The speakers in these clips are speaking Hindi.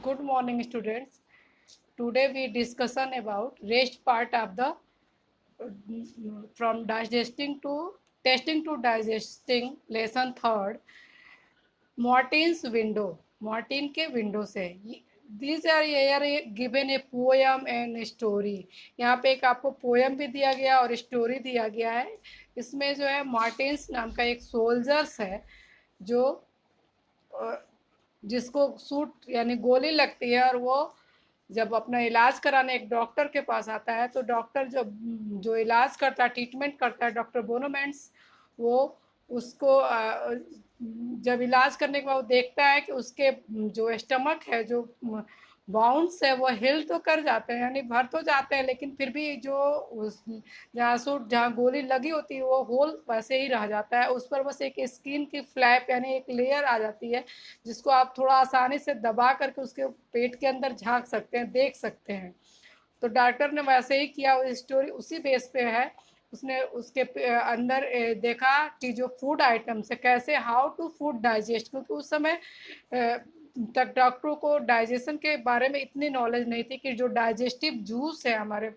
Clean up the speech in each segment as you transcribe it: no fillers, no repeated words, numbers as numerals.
Good morning, students. Today we discussion about rest part of the from digesting to testing to digesting lesson third. Martin's window. Martin के विंडो से these are here given a poem and story. यहाँ पे एक आपको पोएम भी दिया गया और स्टोरी दिया गया है. इसमें जो है मार्टिन्स नाम का एक सोल्जर्स है जो जिसको सूट यानी गोली लगती है और वो जब अपना इलाज कराने एक डॉक्टर के पास आता है तो डॉक्टर जो जो इलाज करता है ट्रीटमेंट करता है डॉक्टर बोनोमेंट्स वो उसको जब इलाज करने के बाद वो देखता है कि उसके जो स्टमक है जो बाउंड्स है वो हिल तो कर जाते हैं यानी भर तो जाते हैं लेकिन फिर भी जो उस जहाँ गोली लगी होती है वो होल वैसे ही रह जाता है. उस पर बस एक स्किन की फ्लैप यानी एक लेयर आ जाती है जिसको आप थोड़ा आसानी से दबा करके उसके पेट के अंदर झांक सकते हैं, देख सकते हैं. तो डॉक्टर ने वैसे ही किया. स्टोरी उसी बेस पे है. उसने उसके अंदर देखा कि जो फूड आइटम्स है कैसे हाउ टू फूड डाइजेस्ट, क्योंकि उस समय तक डॉक्टरों को डाइजेशन के बारे में इतनी नॉलेज नहीं थी कि जो डाइजेस्टिव जूस है हमारे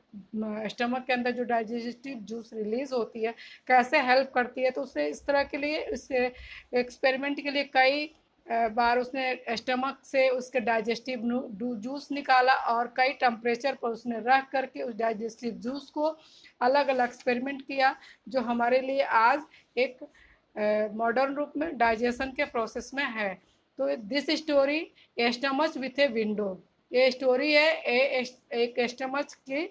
स्टमक के अंदर जो डाइजेस्टिव जूस रिलीज होती है कैसे हेल्प करती है. तो उसने इस तरह के लिए इस एक्सपेरिमेंट के लिए कई बार उसने स्टमक से उसके डाइजेस्टिव जूस निकाला और कई टेम्परेचर पर उसने रख करके उस डाइजेस्टिव जूस को अलग अलग एक्सपेरिमेंट किया जो हमारे लिए आज एक मॉडर्न रूप में डाइजेशन के प्रोसेस में है. तो this story stomach with a window, ये स्टोरी है एक स्टमच की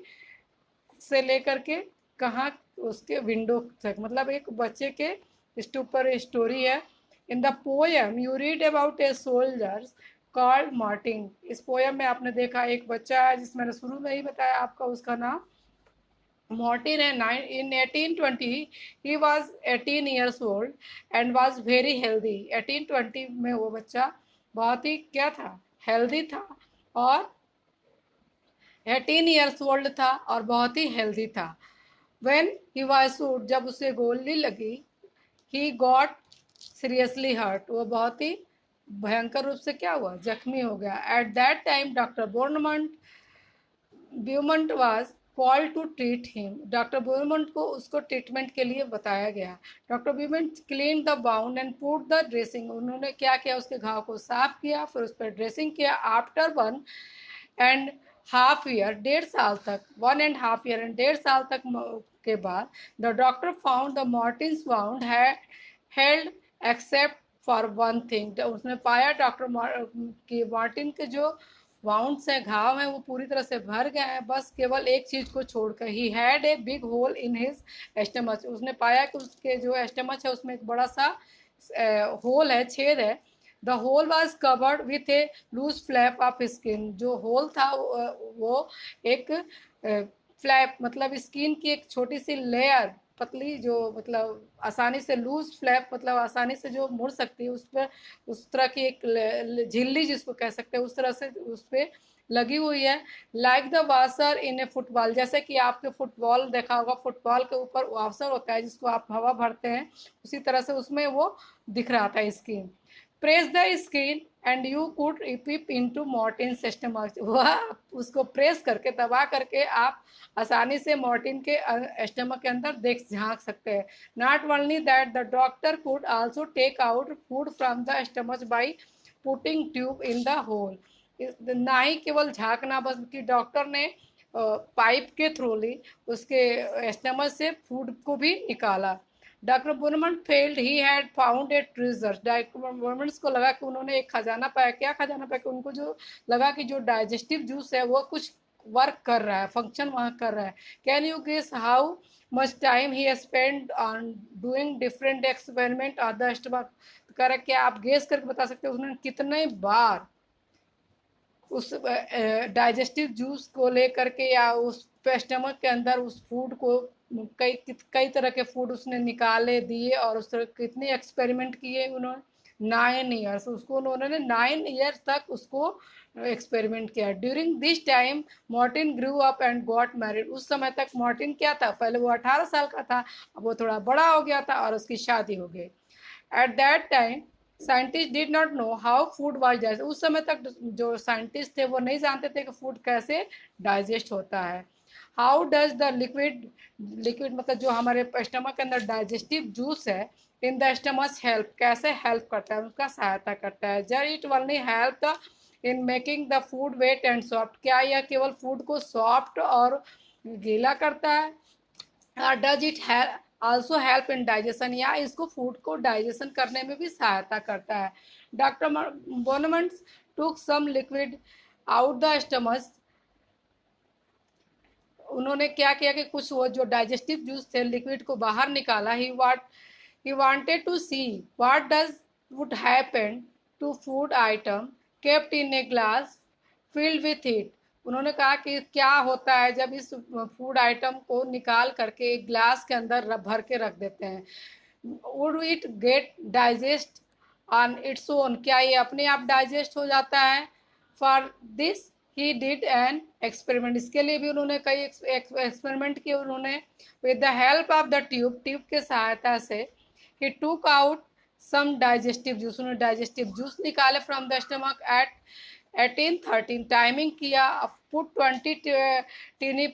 से लेकर के कहाँ उसके विंडो तक, मतलब एक बच्चे के इसके ऊपर स्टोरी है. In the poem you read about A soldiers called Martin. इस पोएम में आपने देखा एक बच्चा है जिस मैंने शुरू में ही बताया आपका उसका नाम Martin है. In 1820 he was 18 years old and was very healthy. 1820 में वो बच्चा बहुत ही क्या था, हेल्दी था और 18 years old था और बहुत ही हेल्दी था. When he was shot, जब उसे गोली लगी, he got seriously hurt, वो बहुत ही भयंकर रूप से क्या हुआ, जख्मी हो गया. At that time Dr. Beaumont was call to treat him. Doctor Beaumont को उसको ट्रीटमेंट के लिए बताया गया. Doctor Beaumont clean the wound and put the dressing. उन्होंने क्या किया, उसके घाव को साफ किया फिर उस पर ड्रेसिंग किया. आफ्टर 1.5 ईयर, 1.5 साल तक, 1.5 ईयर एंड 1.5 साल तक के बाद the doctor found the Martins bound held except for one thing. उसने पाया डॉक्टर की मार्टिन के जो वाउंड्स है, घाव है, वो पूरी तरह से भर गए हैं बस केवल एक चीज को छोड़कर. He had a big hole in his stomach. उसने पाया कि उसके जो एस्टमच है उसमें एक बड़ा सा होल है, छेद है. The hole was covered with a loose flap of skin. जो होल था वो एक फ्लैप मतलब स्किन की एक छोटी सी लेयर, पतली जो मतलब आसानी से लूज फ्लैप मतलब आसानी से जो मुड़ सकती है उस पर उस तरह की एक झिल्ली जिसको कह सकते हैं उस तरह से उस पर लगी हुई है. Like the washer in A football, जैसे कि आपके फुटबॉल देखा होगा, फुटबॉल के ऊपर वाशर होता है जिसको आप हवा भरते हैं, उसी तरह से उसमें वो दिख रहा था skin. Press the screen and you could peep into Martin system. वह उसको प्रेस करके दबा करके आप आसानी से मॉर्टिन के स्टमक के अंदर देख झांक सकते हैं. Not only that the doctor could also take out food from the stomach by putting tube in the hole. ना ही केवल झांकना बल्कि डॉक्टर ने पाइप के थ्रू उसके स्टमच से फूड को भी निकाला. Doctor Beaumont felt he had found a treasure. डॉक्टर बुनमंट को लगा कि उन्होंने एक खजाना पाया. क्या खजाना पाया कि उनको जो लगा कि जो डाइजेस्टिव जूस है वो कुछ वर्क कर रहा है, फंक्शन वहाँ कर रहा है. Can you guess how much time he spend on doing different experiment on the stomach. कर क्या आप गेस करके बता सकते हो उन्होंने कितने बार उस डाइजेस्टिव जूस को लेकर के या उस स्टमक के अंदर उस फूड को कई कई तरह के फूड उसने निकाले दिए और उस तरह कितने एक्सपेरिमेंट किए उन्होंने. 9 ईयर्स उसको उन्होंने 9 ईयर्स तक उसको एक्सपेरिमेंट किया. During this time Martin grew up and got married. उस समय तक मार्टिन क्या था, पहले वो 18 साल का था, अब वो थोड़ा बड़ा हो गया था और उसकी शादी हो गई. At that time scientist did not know how food was digest, उस समय तक जो साइंटिस्ट थे वो नहीं जानते थे कि फूड कैसे डाइजेस्ट होता है। How does the liquid, liquid मतलब जो हमारे स्टमक के अंदर डाइजेस्टिव जूस है, इन द स्टमक हेल्प, कैसे हेल्प करता है, उसका सहायता करता है। जर it only help the in making the food wet and soft, क्या यह केवल फूड को सॉफ्ट और गीला करता है, does it also help in digestion, या इसको फूड को डाइजेशन करने में भी सहायता करता है। Doctor Beaumont took some liquid out the stomach, उन्होंने क्या किया कि कुछ वो जो डाइजेस्टिव जूस थे लिक्विड को बाहर निकाला। He wanted to see what does would happen to food item kept in a glass filled with it, उन्होंने कहा कि क्या होता है जब इस फूड आइटम को निकाल करके एक ग्लास के अंदर भर के रख देते हैं। Would it get digest on its own, क्या ये अपने आप डाइजेस्ट हो जाता है। For this he did an experiment, इसके लिए भी उन्होंने कई एक्सपेरिमेंट किए उन्होंने। With the help of the tube, tube के सहायता से he took out some digestive juice, उन्होंने डाइजेस्टिव जूस निकाले from the stomach at 18-13 timing किया। Put 20 tiny,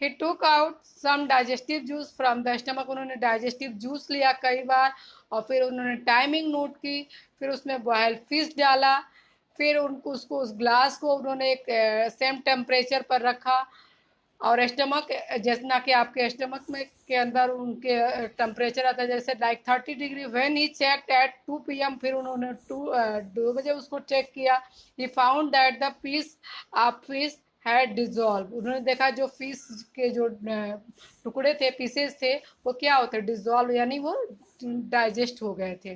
he took out some digestive juice from the stomach, उन्होंने डाइजेस्टिव जूस लिया कई बार और फिर उन्होंने टाइमिंग नोट की, फिर उसमें बॉयल फिश डाला, फिर उनको उसको उस ग्लास को उन्होंने एक सेम टेम्परेचर पर रखा। और स्टमक, जितना कि आपके स्टमक में के अंदर उनके टेम्परेचर आता है जैसे like 30 degree. When he check at 2 PM, फिर उन्होंने 2 बजे उसको चेक किया। He found that the piece of fish had dissolve, उन्होंने देखा जो फिश के जो टुकड़े थे, पीसेस थे, वो क्या होते, डिजॉल्व, यानी वो डाइजेस्ट हो गए थे।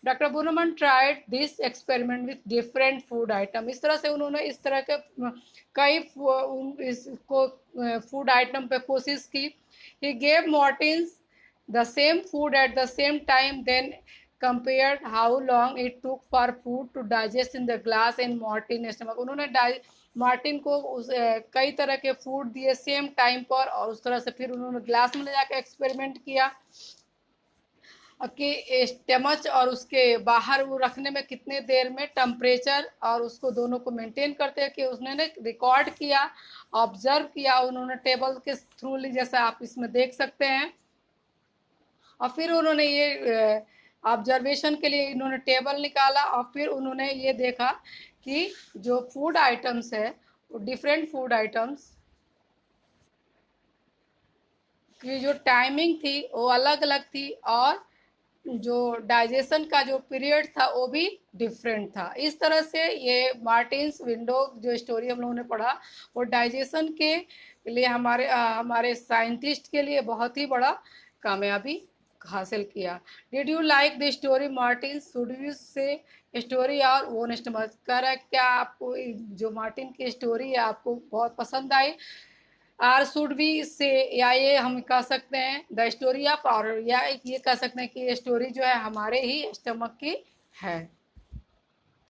Doctor Beaumont tried this experiment with different food item, इस तरह से उन्होंने इस तरह के कई इसको फूड आइटम पे कोशिश की। He gave Martin's the same food at the same time, then compared how long it took for food to digest in the glass in Martin stomach, उन्होंने मार्टिन को कई तरह के फूड दिए सेम टाइम पर और उस तरह से फिर उन्होंने ग्लास में ले जाकर एक्सपेरिमेंट किया कि स्टमच और उसके बाहर वो रखने में कितने देर में टेम्परेचर और उसको दोनों को मेंटेन करते हैं कि उसने रिकॉर्ड किया, ऑब्जर्व किया उन्होंने टेबल के थ्रू, जैसा आप इसमें देख सकते हैं। और फिर उन्होंने ये ऑब्जर्वेशन के लिए इन्होंने टेबल निकाला और फिर उन्होंने ये देखा कि जो फूड आइटम्स है वो डिफरेंट फूड आइटम्स की जो टाइमिंग थी वो अलग अलग थी और जो डाइजेशन का जो पीरियड था वो भी डिफरेंट था। इस तरह से ये मार्टिन्स विंडो जो स्टोरी हम लोगों ने पढ़ा वो डाइजेशन के लिए हमारे साइंटिस्ट के लिए बहुत ही बड़ा कामयाबी हासिल किया। Did you like the story Martin, should you से स्टोरी और ओन स्टमक, कह रहा है क्या आपको जो मार्टिन की स्टोरी है आपको बहुत पसंद आई। आर शुड बी से, या ये हम कह सकते हैं द स्टोरी ऑफ, और या ये कह सकते हैं कि ये स्टोरी जो है हमारे ही स्टमक की है।